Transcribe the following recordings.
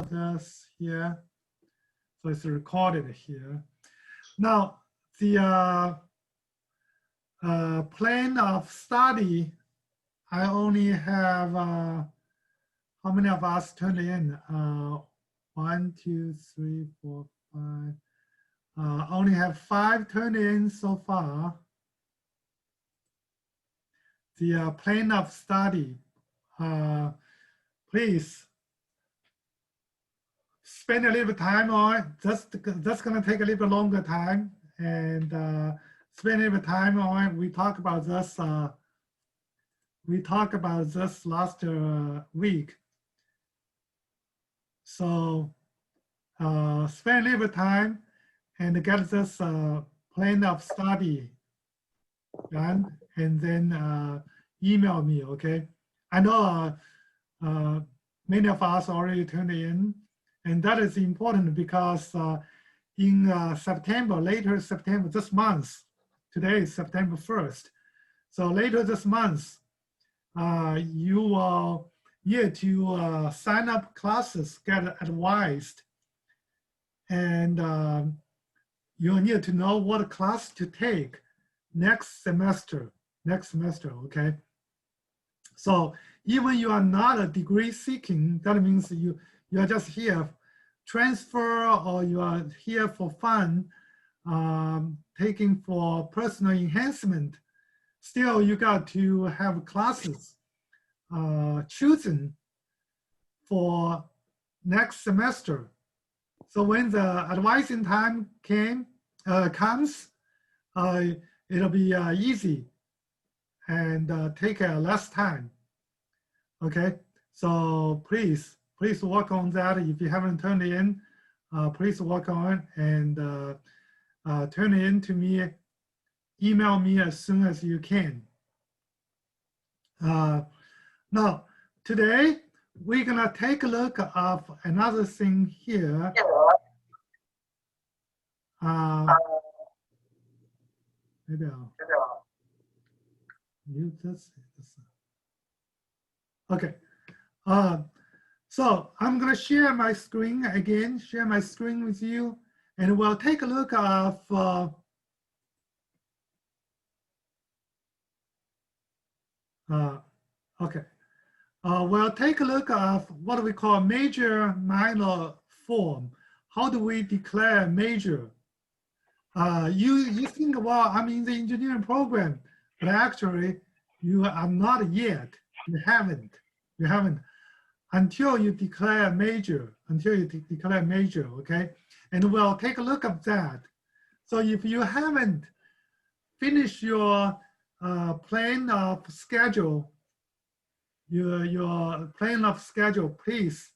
this here. So it's recorded here. Now, the plan of study, I only have, how many of us turned in? 1, 2, 3, 4, 5. I only have 5 turned in so far. The plan of study, please spend a little time on it. That's going to take a little bit longer time, and spend a little bit time on it. We talked about this. We talked about this last week. So spend a little bit time and get this plan of study done, and then email me. Okay. I know many of us already turned in. And that is important because in September, later September, this month, today is September 1st. So later this month, you will need to sign up classes, get advised, and you'll need to know what class to take next semester, okay? So even you are not a degree seeking, that means you are just here transfer, or you are here for fun, taking for personal enhancement, still you got to have classes chosen for next semester. So when the advising time comes, it'll be easy and take less time. Okay, so please work on that. If you haven't turned it in, please work on it and turn it in to me. Email me as soon as you can. Now, today, we're going to take a look at another thing here. Maybe I'll mute this. Okay. So I'm going to share my screen again, share my screen with you, and we'll take a look at we'll take a look at what we call major minor form. How do we declare major? You think, well, I'm in the engineering program, but actually you are not yet. You haven't. Until you declare major, okay? And we'll take a look at that. So if you haven't finished your plan of schedule, your plan of schedule, please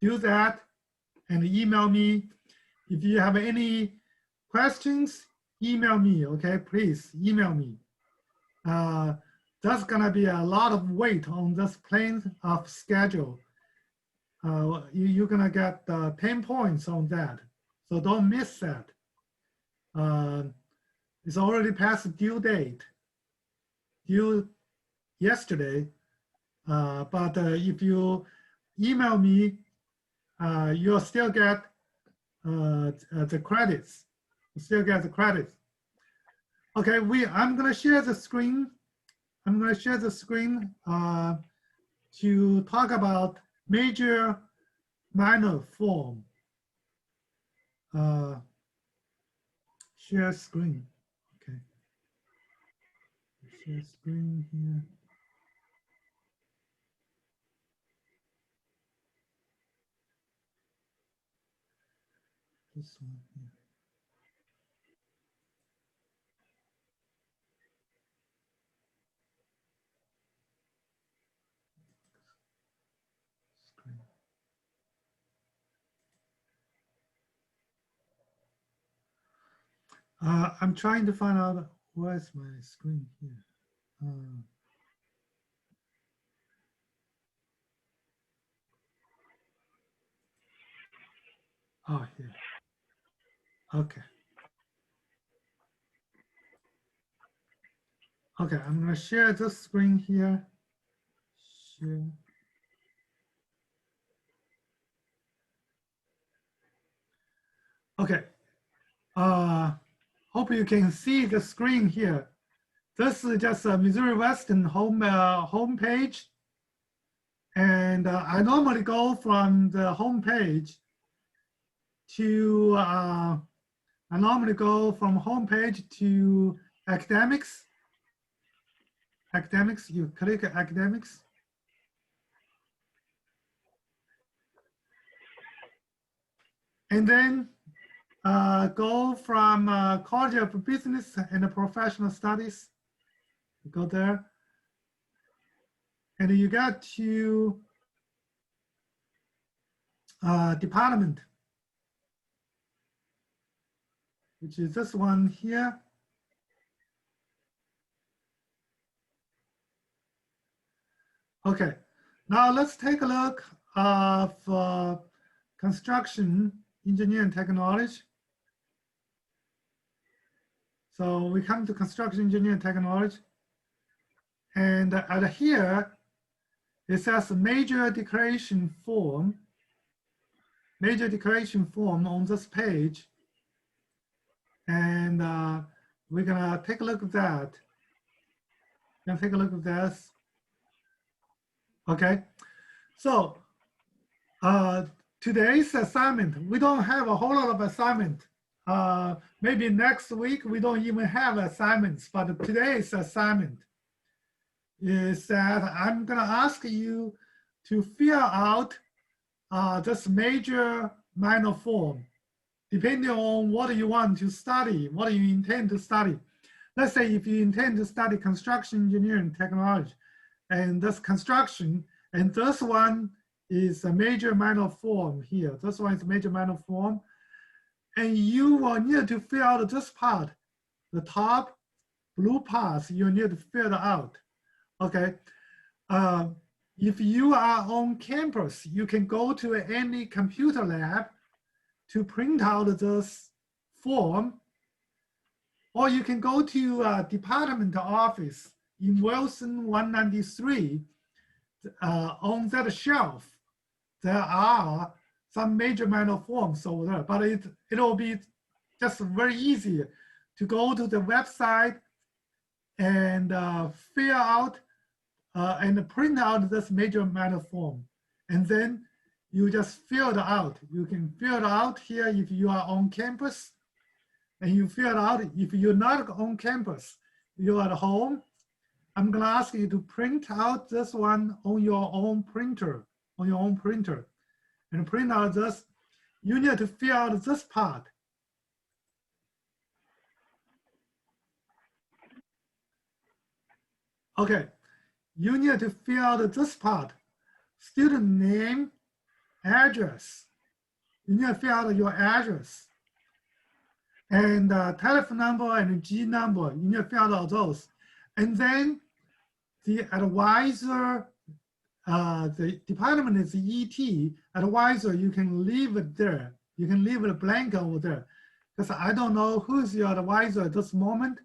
do that and email me. If you have any questions, email me, okay? Please email me. That's gonna be a lot of weight on this plan of schedule. You're gonna get 10 points on that. So don't miss that. It's already past due date, due yesterday. But if you email me, you'll still get the credits. You still get the credits. Okay, I'm gonna share the screen. I'm going to share the screen to talk about major minor form. Share screen. Okay. Share screen here. This one here. I'm trying to find out where's my screen here. Oh, here. Okay. Okay, I'm going to share this screen here. Share. Okay. Hope you can see the screen here. This is just a Missouri Western home page. And I normally go from the home page to, to academics. Academics, you click academics. And then go from College of Business and Professional Studies. Go there. And you got to department, which is this one here. Okay, now let's take a look of construction engineering technology. So we come to construction engineering technology, and at here it says major declaration form. Major declaration form on this page, and we're gonna take a look at that. Gonna take a look at this. Okay, so today's assignment, we don't have a whole lot of assignment. Maybe next week we don't even have assignments, but today's assignment is that I'm gonna ask you to fill out this major minor form, depending on what you want to study, what you intend to study. Let's say if you intend to study construction engineering technology, and this construction, and this one is a major minor form here. This one is a major minor form. And you will need to fill out this part, the top blue parts, you need to fill it out, okay? If you are on campus, you can go to any computer lab to print out this form, or you can go to a department office in Wilson 193. On that shelf, there are some major minor forms over there, but it'll be just very easy to go to the website and fill out and print out this major minor form. And then you just fill it out. You can fill it out here if you are on campus, and you fill it out if you're not on campus, you're at home. I'm gonna ask you to print out this one on your own printer, and print out this. You need to fill out this part. Okay, you need to fill out this part. Student name, address. You need to fill out your address. And telephone number and G number, you need to fill out those. And then the advisor, the department is ET, advisor, you can leave it there. You can leave it blank over there. Because I don't know who's your advisor at this moment.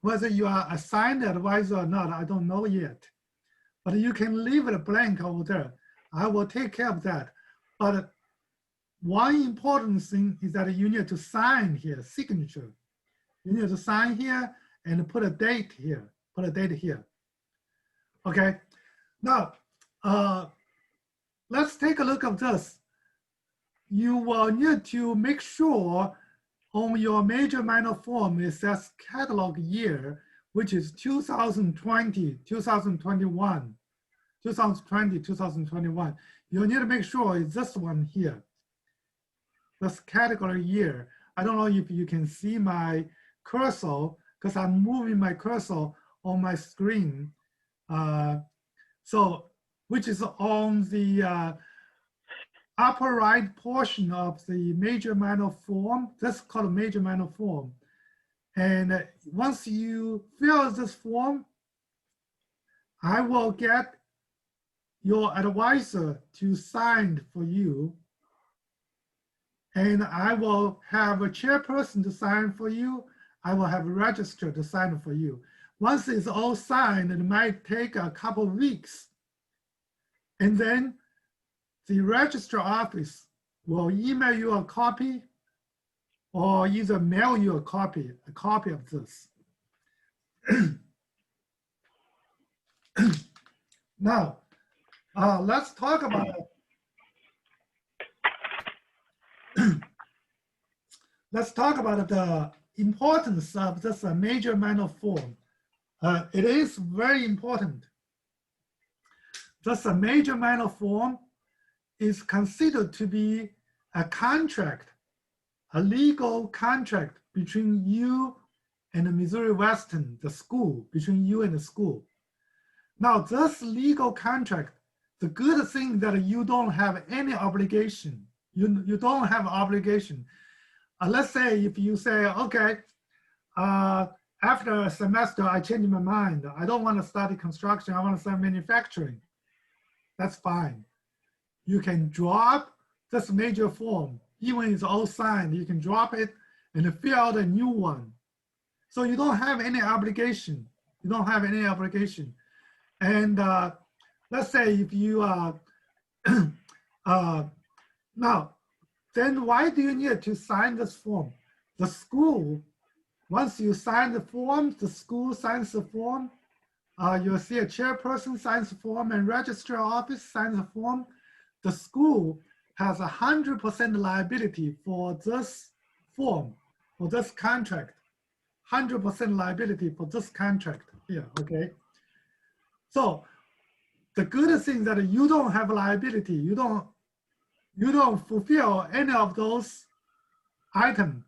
Whether you are assigned advisor or not, I don't know yet. But you can leave it blank over there. I will take care of that. But one important thing is that you need to sign here, signature. You need to sign here and put a date here, Okay, now let's take a look at this. You will need to make sure on your major minor form it says catalog year, which is 2020, 2021, 2020, 2021. You need to make sure it's this one here, this category year. I don't know if you can see my cursor, because I'm moving my cursor on my screen. So, which is on the upper right portion of the major minor form. That's called a major minor form. And once you fill this form, I will get your advisor to sign for you. And I will have a chairperson to sign for you. I will have a registrar to sign for you. Once it's all signed, it might take a couple of weeks. And then the registrar office will email you a copy or either mail you a copy of this. Now, let's talk about the importance of this major minor form. It is very important. This major minor form is considered to be a contract, a legal contract between you and the Missouri Western, the school, between you and the school. Now, this legal contract, the good thing that you don't have any obligation. You don't have obligation. Let's say if you say, okay, after a semester, I change my mind. I don't want to study construction. I want to study manufacturing. That's fine. You can drop this major form. Even it's all signed, you can drop it and fill out a new one. So you don't have any obligation. You don't have any obligation. And let's say if you now, then why do you need to sign this form? The school, once you sign the form, the school signs the form. You'll see a chairperson signs the form and registrar office signs the form. The school has 100% liability for this form, for this contract. 100% liability for this contract here, okay? So the good thing that you don't have liability, you don't fulfill any of those items.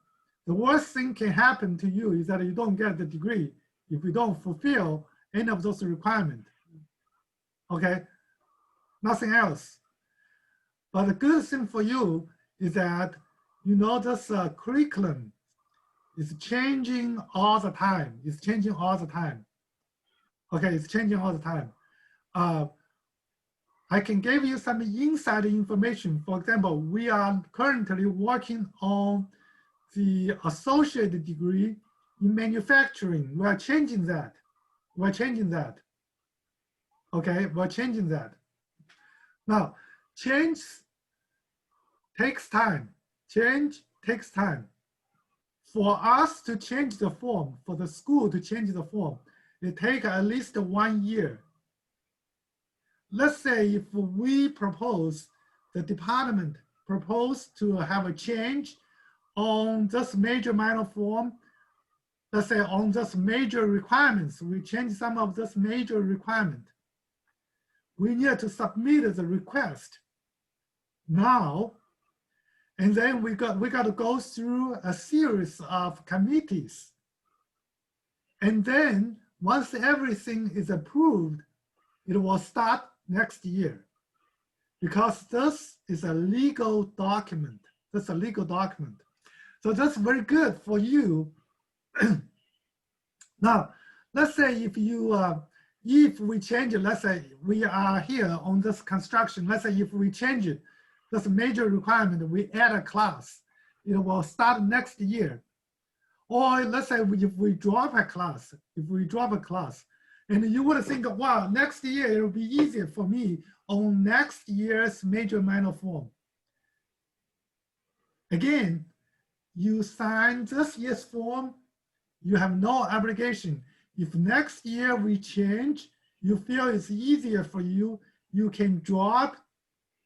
The worst thing can happen to you is that you don't get the degree if you don't fulfill any of those requirements. Okay, nothing else. But the good thing for you is that this curriculum is changing all the time. It's changing all the time. Okay, it's changing all the time. I can give you some inside information. For example, we are currently working on the associate degree in manufacturing. We are changing that. We're changing that. Okay, we're changing that. Now, change takes time. Change takes time. For us to change the form, for the school to change the form, it takes at least 1 year. Let's say if we propose, the department proposed to have a change on this major minor form, let's say on this major requirements, we change some of this major requirement. We need to submit the request now, and then we got to go through a series of committees. And then once everything is approved, it will start next year, because this is a legal document. That's a legal document. So that's very good for you. Now, let's say if we change it, let's say we are here on this construction, let's say if we change it, that's a major requirement, we add a class, it will start next year. Or let's say if we drop a class, and you would think, wow, next year it will be easier for me on next year's major minor form. Again, you sign this year's form, you have no obligation. If next year we change, you feel it's easier for you, you can drop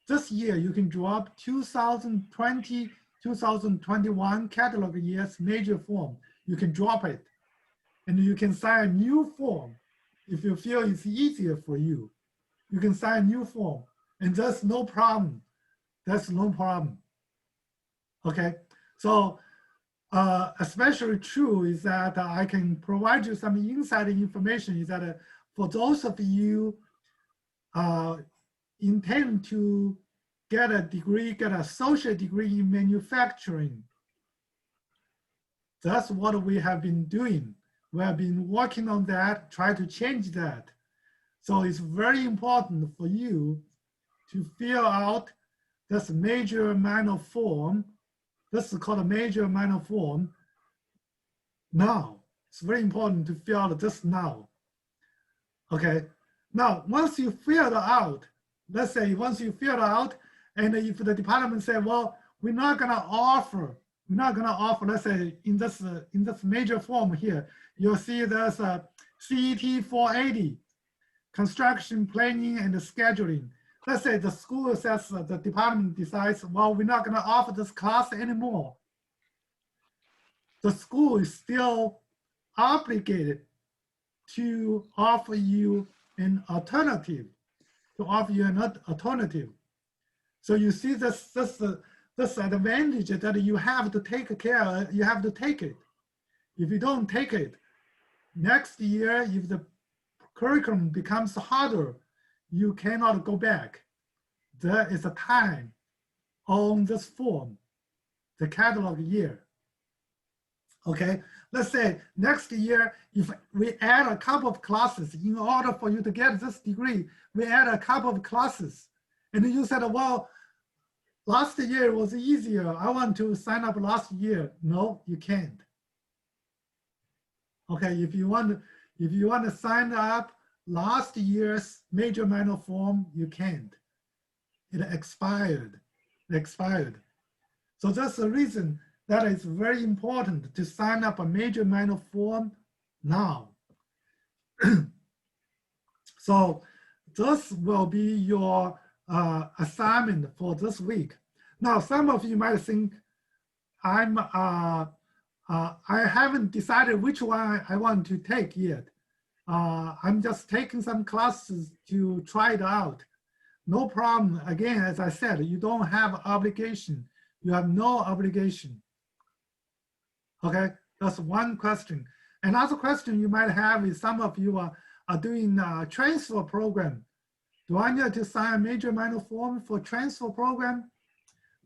this year, you can drop 2020, 2021 catalog year's major form. You can drop it and you can sign a new form. If you feel it's easier for you, you can sign a new form, and that's no problem. That's no problem. Okay, so especially true is that I can provide you some inside information is that for those of you intend to get a degree, get an associate degree in manufacturing, that's what we have been doing. We have been working on that, try to change that. So it's very important for you to fill out this major minor form. This is called a major minor form now. It's very important to fill out this now. Okay, now once you fill it out, let's say once you fill it out, And if the department say, well, we're not gonna offer, let's say in this major form here, you'll see there's a CET 480, construction planning and scheduling. Let's say the school says, the department decides, well, we're not gonna offer this class anymore. The school is still obligated to offer you an alternative, So you see this advantage that you have to take care, you have to take it. If you don't take it, next year, if the curriculum becomes harder, you cannot go back. There is a time on this form, the catalog year. Okay, let's say next year, if we add a couple of classes, in order for you to get this degree, we add a couple of classes. And you said, well, last year was easier. I want to sign up last year. No, you can't. Okay, if you want to sign up last year's major minor form, you can't. It expired. So that's the reason that it's very important to sign up a major minor form now. So this will be your assignment for this week. Now, some of you might think I haven't decided which one I want to take yet. I'm just taking some classes to try it out. No problem. Again, as I said, you don't have obligation. You have no obligation. Okay, that's one question. Another question you might have is some of you are doing a transfer program. Do I need to sign a major minor form for transfer program?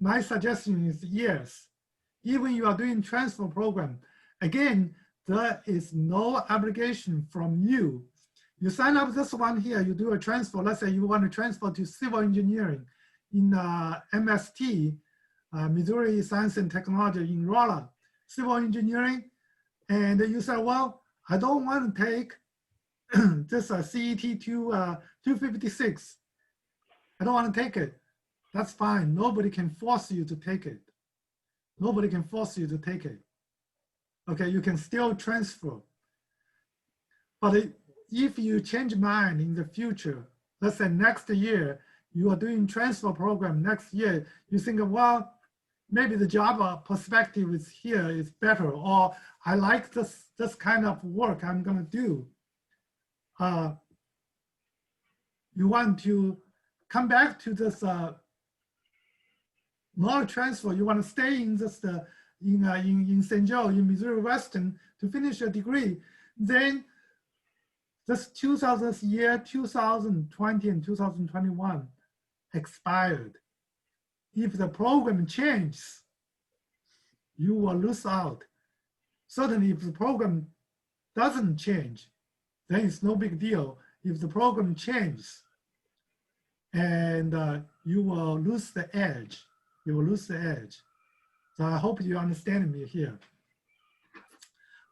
My suggestion is yes. Even you are doing transfer program, again, there is no obligation from you. You sign up this one here, you do a transfer. Let's say you want to transfer to civil engineering in MST, Missouri Science and Technology in Rolla, civil engineering. And you say, well, I don't want to take this CET 256. I don't want to take it. That's fine. Nobody can force you to take it. Nobody can force you to take it. Okay, you can still transfer. But if you change mind in the future, let's say next year, you are doing transfer program next year, you think, well, maybe the job perspective is here is better, or I like this kind of work I'm gonna do. You want to come back to this knowledge transfer, you want to stay in this in St. Joe, in Missouri Western to finish a degree, then this 2020 and 2021 expired. If the program changes, you will lose out. Certainly if the program doesn't change, then it's no big deal. If the program changes, and you will lose the edge. You will lose the edge. So I hope you understand me here.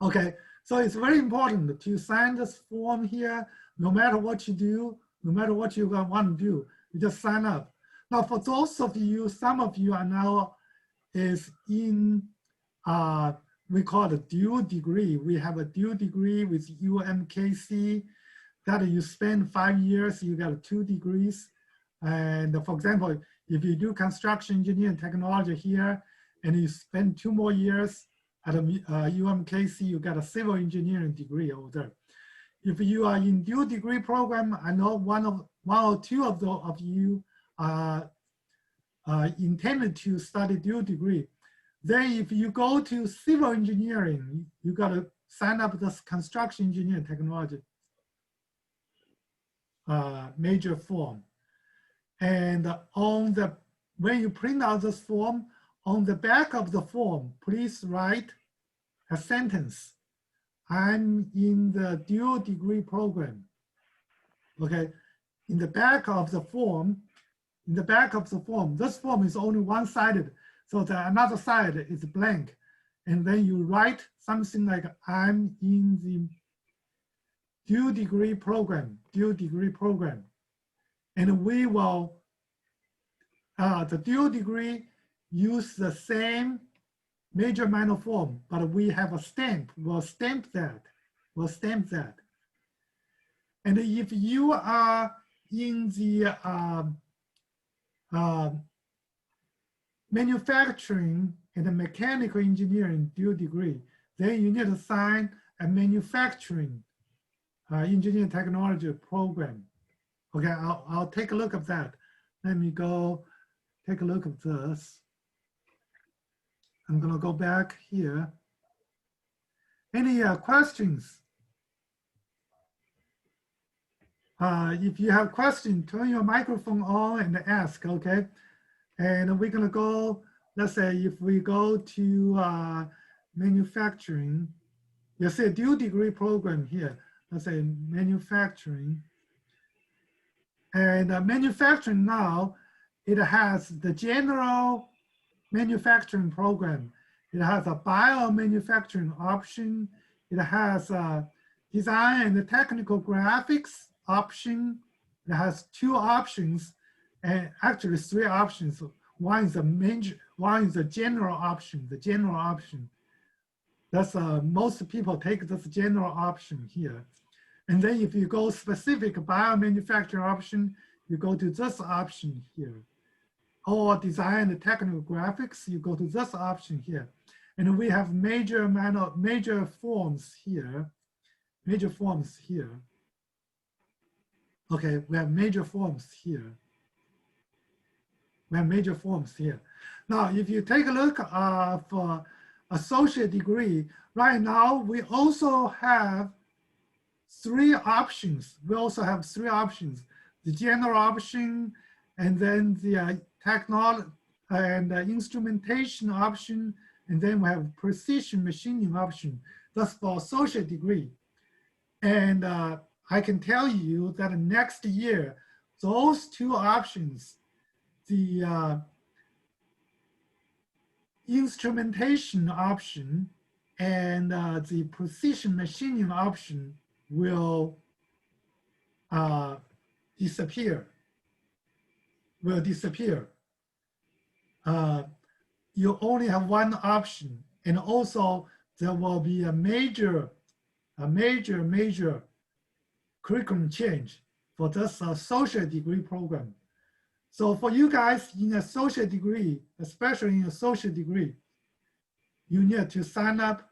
Okay, so it's very important to sign this form here. No matter what you do, no matter what you want to do, you just sign up. Now, for those of you, some of you are now is in, we call it dual degree. We have a dual degree with UMKC that you spend 5 years, you got 2 degrees. And for example, if you do construction engineering technology here, and you spend 2 more years at UMKC, you got a civil engineering degree over there. If you are in dual degree program, I know one or two of you are intended to study dual degree. Then if you go to civil engineering, you got to sign up this construction engineering technology major form. And when you print out this form, on the back of the form, please write a sentence. I'm in the dual degree program. Okay, in the back of the form, this form is only one-sided, so the another side is blank. And then you write something like, I'm in the dual degree program. And we will the dual degree use the same major minor form, but we have a stamp. We'll stamp that. We'll stamp that. And if you are in the manufacturing and mechanical engineering dual degree, then you need to sign a manufacturing engineering technology program. Okay, I'll take a look at that. Let me go take a look at this. I'm gonna go back here. Any questions? If you have questions, turn your microphone on and ask, okay? And we're gonna go, let's say if we go to manufacturing, you see a dual degree program here. Let's say manufacturing. And manufacturing now, it has the general manufacturing program. It has a biomanufacturing option. It has design and technical graphics option. It has 2 options, and actually 3 options. One is a general option, the general option. That's most people take this general option here. And then if you go specific biomanufacturing option, you go to this option here. Or design and technical graphics, you go to this option here. And we have major forms here. Major forms here. Okay, we have major forms here. We have major forms here. Now, if you take a look for associate degree, right now we also have 3 options. We also have 3 options: the general option, and then the technology and instrumentation option, and then we have precision machining option. That's for associate degree. And I can tell you that next year, those 2 options, the instrumentation option and the precision machining option will disappear. You only have 1 option, and also there will be a major curriculum change for this associate degree program. So for you guys in associate degree, especially in associate degree, you need to sign up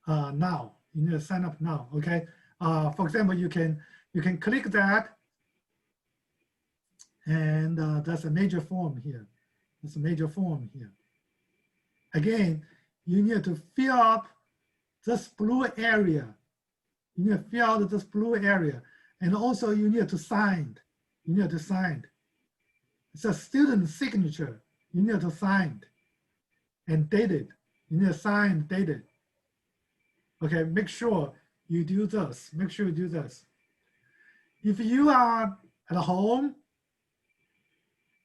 now. You need to sign up now, okay? For example, you can click that, and that's a major form here. That's a major form here. Again, you need to fill up this blue area. You need to fill out this blue area, and also you need to sign. You need to sign. It's a student signature. You need to sign and date it. You need to sign and date it. Okay, make sure you do this. Make sure you do this. If you are at home,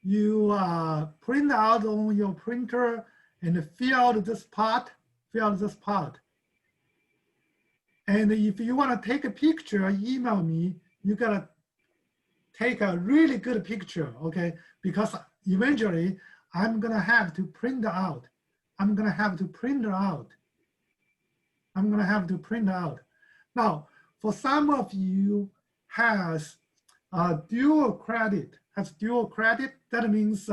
you print out on your printer and fill out this part, And if you want to take a picture, email me. You gotta take a really good picture, okay? Because eventually I'm gonna have to print out. Now, for some of you has dual credit. That means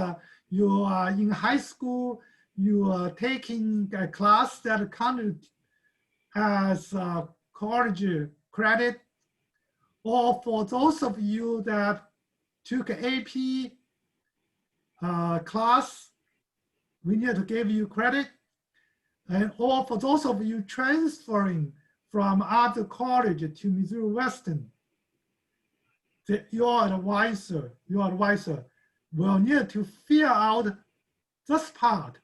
you are in high school, you are taking a class that counted as college credit, or for those of you that took AP class, we need to give you credit. And or for those of you transferring from other college to Missouri Western, your advisor will need to fill out this part.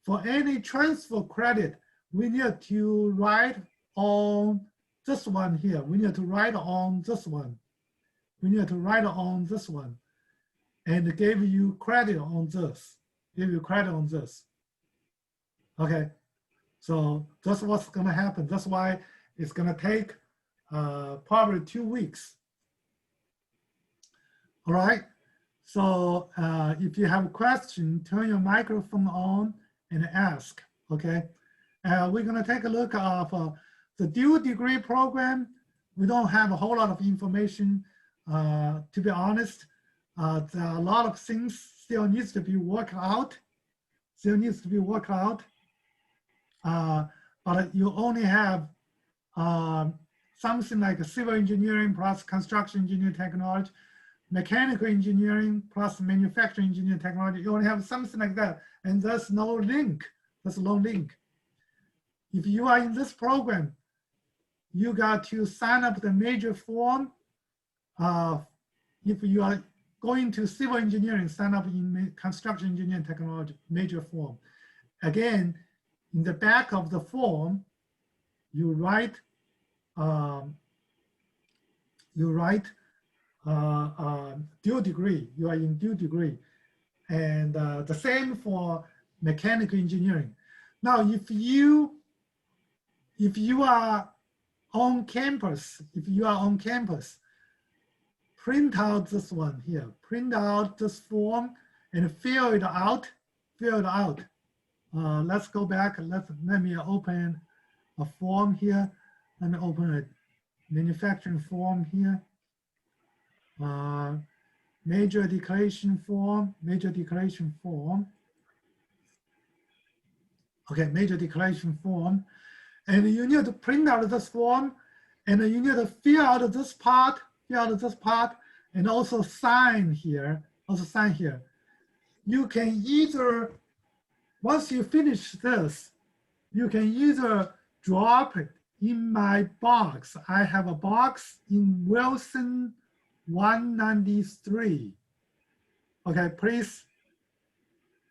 For any transfer credit, we need to write on this one here. We need to write on this one. And give you credit on this. Okay, so that's what's gonna happen. That's why it's gonna take probably 2 weeks. All right, So if you have a question, turn your microphone on and ask, okay? We're gonna take a look at the dual degree program. We don't have a whole lot of information, to be honest. There are a lot of things still needs to be worked out, but you only have something like a civil engineering plus construction engineering technology, mechanical engineering plus manufacturing engineering technology. You only have something like that, and there's no link. There's no link. If you are in this program, you got to sign up the major form. If you are going to civil engineering, sign up in construction engineering technology major form. Again, in the back of the form, you write dual degree. You are in dual degree, and the same for mechanical engineering. Now, if you are on campus, print out this one here. Print out this form and fill it out. Let's go back. Let me open a form here. Let me open a manufacturing form here. Major declaration form. Okay, major declaration form. And you need to print out this form, and you need to fill out this part, and also sign here. You can either, once you finish this, you can either drop it in my box. I have a box in Wilson 193. Okay, please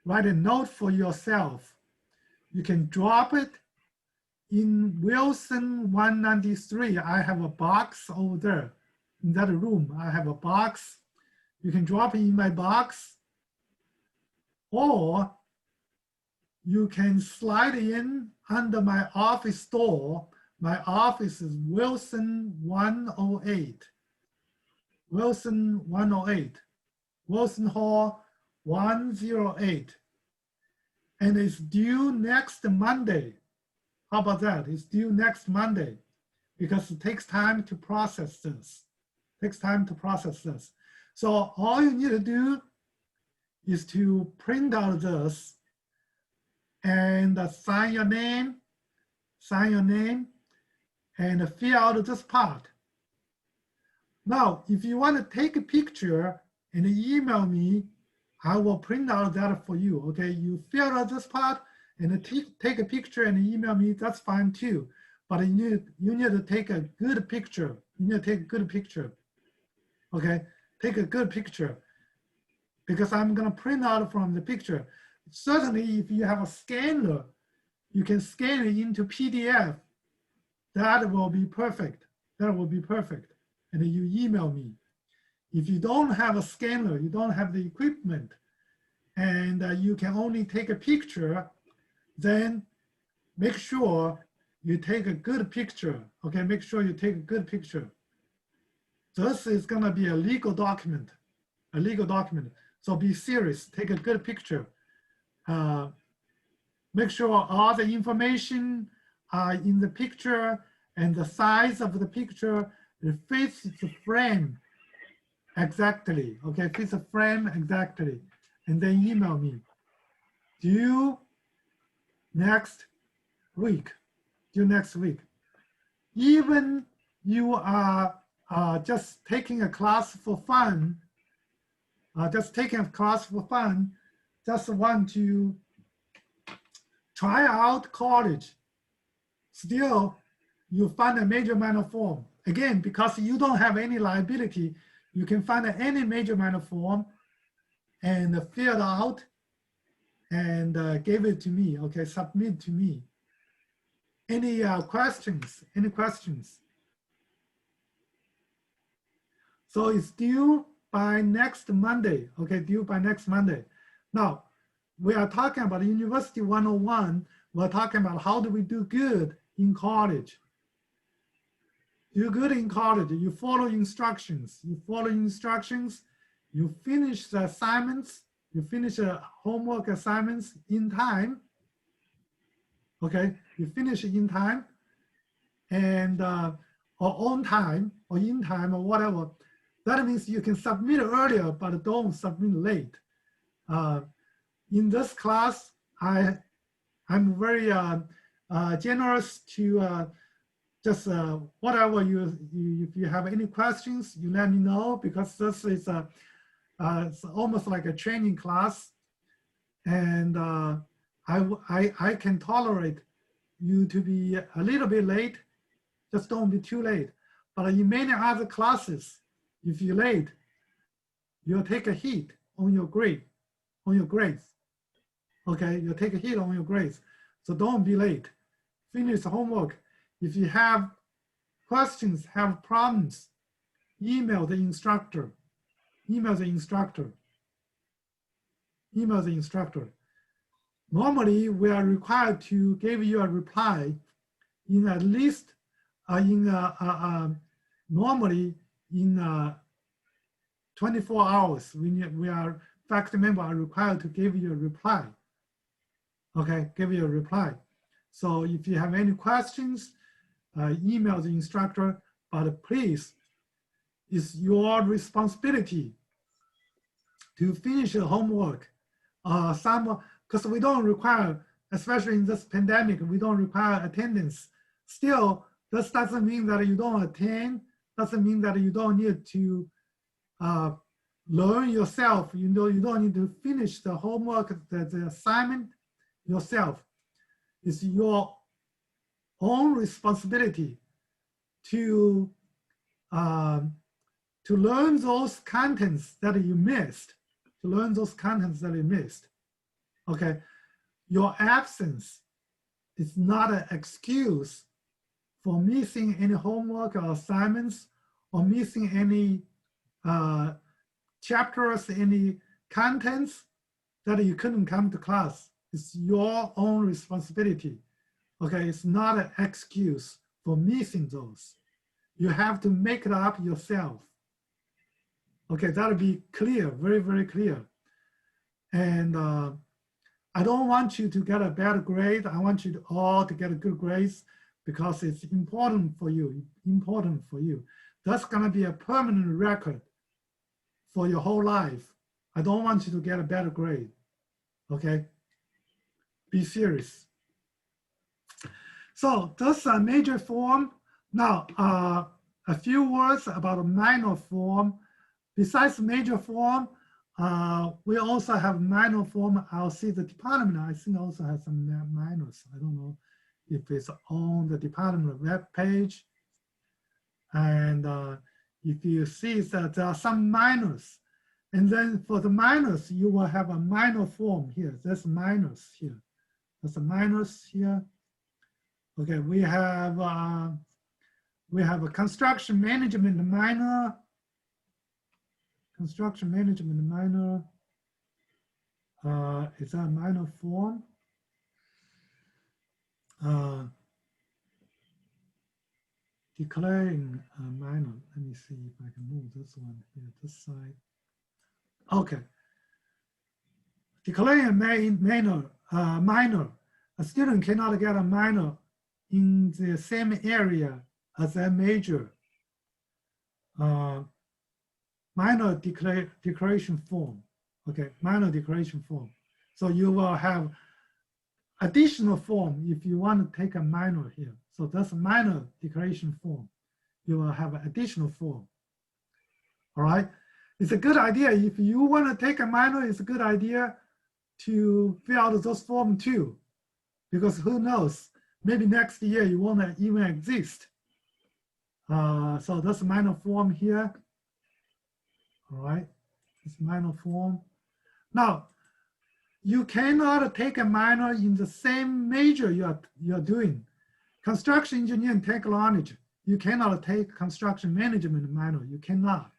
write a note for yourself. You can drop it in Wilson 193. I have a box over there. In that room, I have a box. You can drop it in my box, or you can slide in under my office door. My office is Wilson 108. Wilson 108. Wilson Hall 108. And it's due next Monday. How about that? It's due next Monday because it takes time to process this. So all you need to do is to print out this and sign your name, and fill out this part. Now, if you want to take a picture and email me, I will print out that for you. Okay, you fill out this part and take a picture and email me. That's fine too. But you need to take a good picture. Okay, take a good picture because I'm gonna print out from the picture. Certainly, if you have a scanner, you can scan it into PDF. That will be perfect. And you email me. If you don't have a scanner, you don't have the equipment, and you can only take a picture, then make sure you take a good picture. Okay, make sure you take a good picture. This is gonna be a legal document. So be serious, take a good picture. Make sure all the information in the picture and the size of the picture fits the frame exactly. Okay, fits the frame exactly. And then email me. Due next week. Even you are just taking a class for fun, just want to try out college, still you find a major minor form. Again, because you don't have any liability, you can find any major minor form and fill it out and give it to me. Okay, submit to me. Any questions? So it's due by next Monday. Okay, due by next Monday. Now, we are talking about University 101. We're talking about how do we do good in college. Do good in college. You follow instructions. you finish the assignments, you finish the homework assignments in time, okay? You finish it in time and or on time or in time or whatever. That means you can submit earlier, but don't submit late. In this class, I'm very generous to just whatever if you have any questions, you let me know, because this is it's almost like a training class, and I can tolerate you to be a little bit late. Just don't be too late. But in many other classes, if you're late, you'll take a hit on your grades. Okay, you'll take a hit on your grades. So don't be late. Finish the homework. If you have questions, have problems, email the instructor. Email the instructor. Email the instructor. Normally, we are required to give you a reply in at least normally in 24 hours. We are faculty members are required to give you a reply. Okay, give you a reply. So if you have any questions, email the instructor, but please, it's your responsibility to finish the homework. Because we don't require, especially in this pandemic, we don't require attendance. Still, this doesn't mean that you don't attend, doesn't mean that you don't need to learn yourself. You know, you don't need to finish the homework, the assignment yourself. It's your own responsibility to learn those contents that you missed, Okay, your absence is not an excuse for missing any homework or assignments, or missing any chapters, any contents that you couldn't come to class. It's your own responsibility. Okay, it's not an excuse for missing those. You have to make it up yourself. Okay, that'll be clear, very, very clear. And I don't want you to get a bad grade. I want you all to get a good grades, because it's important for you, That's gonna be a permanent record for your whole life. I don't want you to get a better grade, okay? Be serious. So that's a major form. Now, a few words about a minor form. Besides major form, we also have minor form. I'll see the department, I think also has some minors. I don't know if it's on the department web page. And if you see that there are some minors, and then for the minors, you will have a minor form here. There's minors here. There's a minors here. Okay, we have a construction management minor. Construction management minor. Is that a minor form? Declaring a minor. Let me see if I can move this one here, this side. Okay. Declaring a minor. A student cannot get a minor in the same area as a major. Minor declaration form. Okay, minor declaration form. So you will have additional form if you want to take a minor here. So that's a minor declaration form. You will have an additional form. All right. It's a good idea. If you want to take a minor, it's a good idea to fill out those forms too. Because who knows, maybe next year you won't even exist. So that's a minor form here. All right, it's minor form. Now, you cannot take a minor in the same major you're doing. Construction engineering technology, you cannot take construction management minor. You cannot.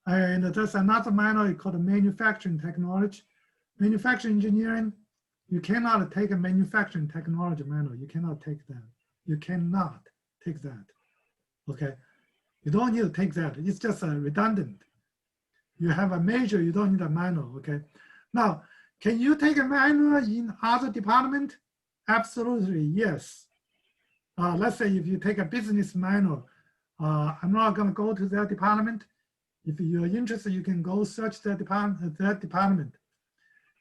And there's another minor called manufacturing technology. Manufacturing engineering, you cannot take a manufacturing technology minor. You cannot take that. You cannot take that. Okay. You don't need to take that. It's just redundant. You have a major, you don't need a minor, okay? Now, can you take a minor in other department? Absolutely, yes. Let's say if you take a business minor, I'm not gonna go to that department. If you're interested, you can go search that department.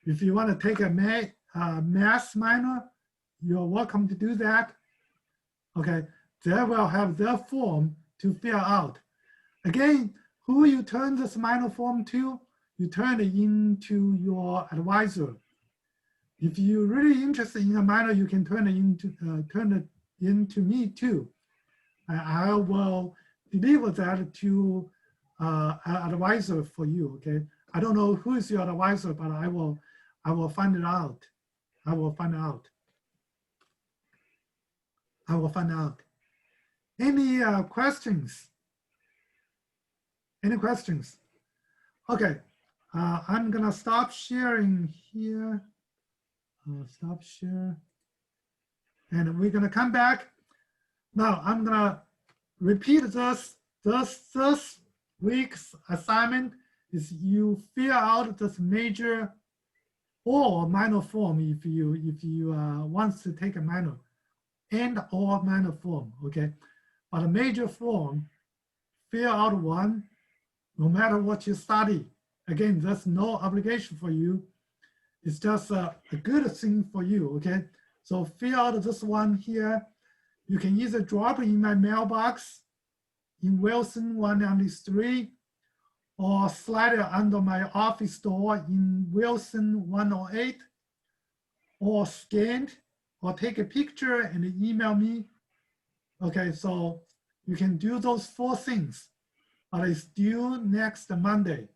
If you want to take a math minor, you're welcome to do that. Okay, they will have their form to fill out. Again, who you turn this minor form to? You turn it into your advisor. If you're really interested in a minor, you can turn it into me too. I will deliver that to an advisor for you. Okay, I don't know who is your advisor, but I will find it out. I will find out. I will find out. Any questions? Any questions? Okay, I'm gonna stop sharing here. Stop share. And we're gonna come back. Now I'm gonna repeat this week's assignment is you fill out this major or minor form if you want to take a minor and or minor form, okay? But a major form, fill out one, no matter what you study. Again, there's no obligation for you. It's just a good thing for you, okay? So fill out this one here. You can either drop it in my mailbox in Wilson 193 or slide it under my office door in Wilson 108 or scan or take a picture and email me. Okay, so you can do those 4 things, but it's due next Monday,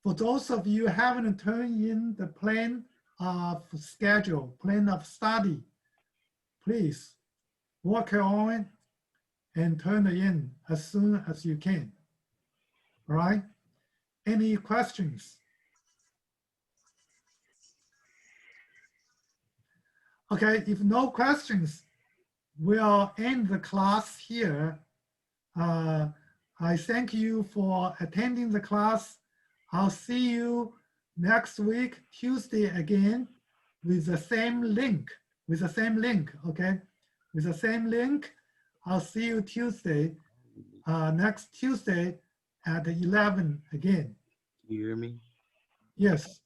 For those of you who haven't turned in the plan of schedule, plan of study, please work on it and turn it in as soon as you can. All right? Any questions? Okay, if no questions, we'll end the class here. I thank you for attending the class. I'll see you next week, Tuesday again, with the same link, okay? With the same link, I'll see you Tuesday, next Tuesday at 11 again. Can you hear me? Yes.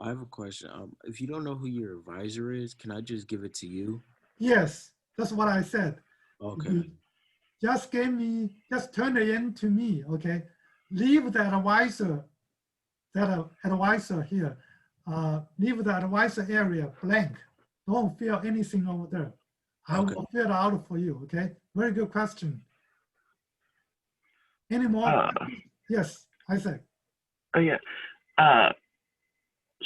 I have a question. If you don't know who your advisor is, can I just give it to you? Yes, that's what I said. Okay. You just turn it in to me, okay? Leave the advisor, here. Leave the advisor area blank. Don't fill anything over there. I Okay. will fill it out for you, okay? Very good question. Any more? Yes, Isaac. Oh, yeah.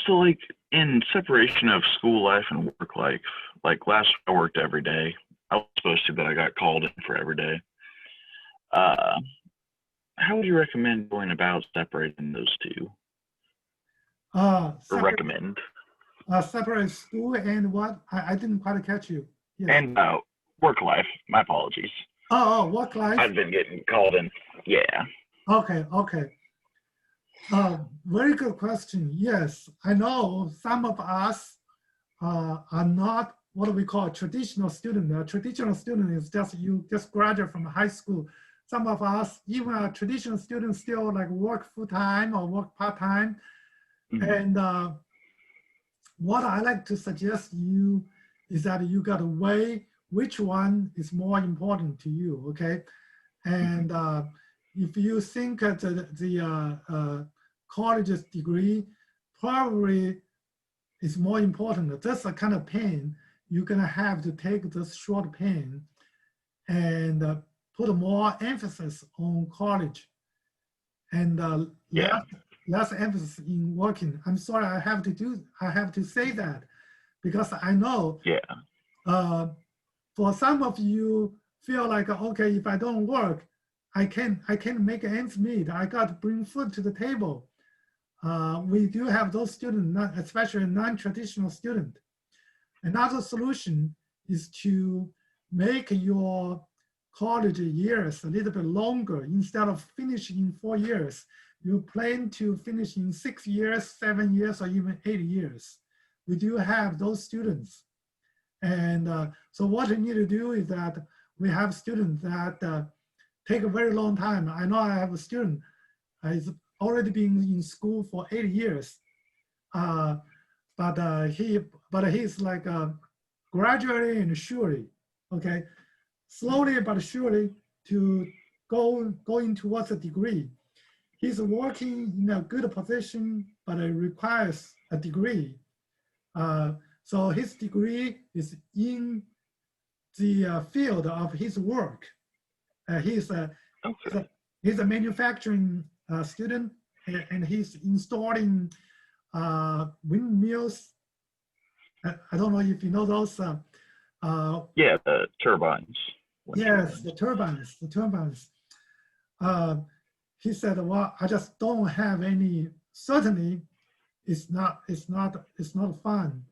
So, like, in separation of school life and work life, like last week I worked every day. I was supposed to, but I got called in for every day. How would you recommend going about separating those two? Recommend? Separate school and what? I didn't quite catch you. Yes. And work life. My apologies. Oh, work life. I've been getting called in. Yeah. Okay. Very good question. Yes, I know some of us are not what we call a traditional student. A traditional student is you just graduate from high school. Some of us, even a traditional student, still like work full-time or work part-time. Mm-hmm. And what I like to suggest you is that you got to weigh which one is more important to you, okay? And if you think that the college's degree probably is more important, that's a kind of pain, you're gonna have to take this short pain and put more emphasis on college and less emphasis in working. I'm sorry, I have to say that because I know for some of you feel like, okay, if I don't work, I can't make ends meet. I got to bring food to the table. We do have those students, especially non-traditional students. Another solution is to make your college years a little bit longer. Instead of finishing in 4 years, you plan to finish in 6 years, 7 years, or even 8 years. We do have those students. And so what we need to do is that we have students that take a very long time. I know I have a student, he's already been in school for 8 years. But he's like gradually and surely, okay? Slowly but surely to going towards a degree. He's working in a good position, but it requires a degree. So his degree is in the field of his work. He's a manufacturing student, and he's installing windmills. I don't know if you know those. Yeah, the turbines. Yes, the turbines. He said, "Well, I just don't have any. Certainly, it's not fun.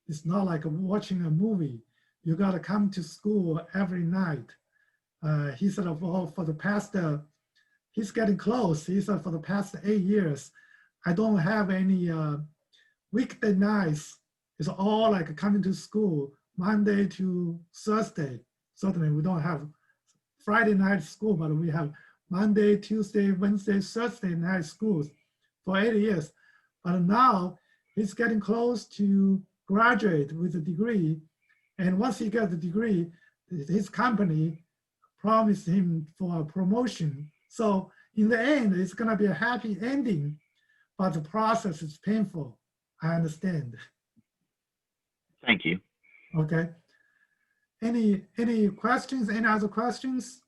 It's not like watching a movie. You got to come to school every night." He said, "Well, for the past, he's getting close. He said, for the past 8 years, I don't have any weekday nights. It's all like coming to school Monday to Thursday. Certainly, we don't have Friday night school, but we have Monday, Tuesday, Wednesday, Thursday night schools for 8 years. But now he's getting close to graduate with a degree. And once he gets the degree, his company promised him for a promotion. So in the end, it's going to be a happy ending, but the process is painful. I understand. Thank you. Okay. Any questions? Any other questions?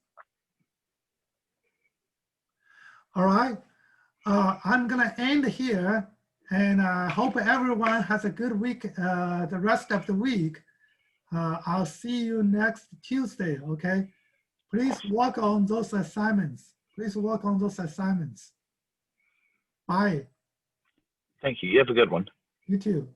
All right. I'm going to end here, and I hope everyone has a good week, the rest of the week. I'll see you next Tuesday, okay? Please work on those assignments. Bye. Thank you. You have a good one. You too.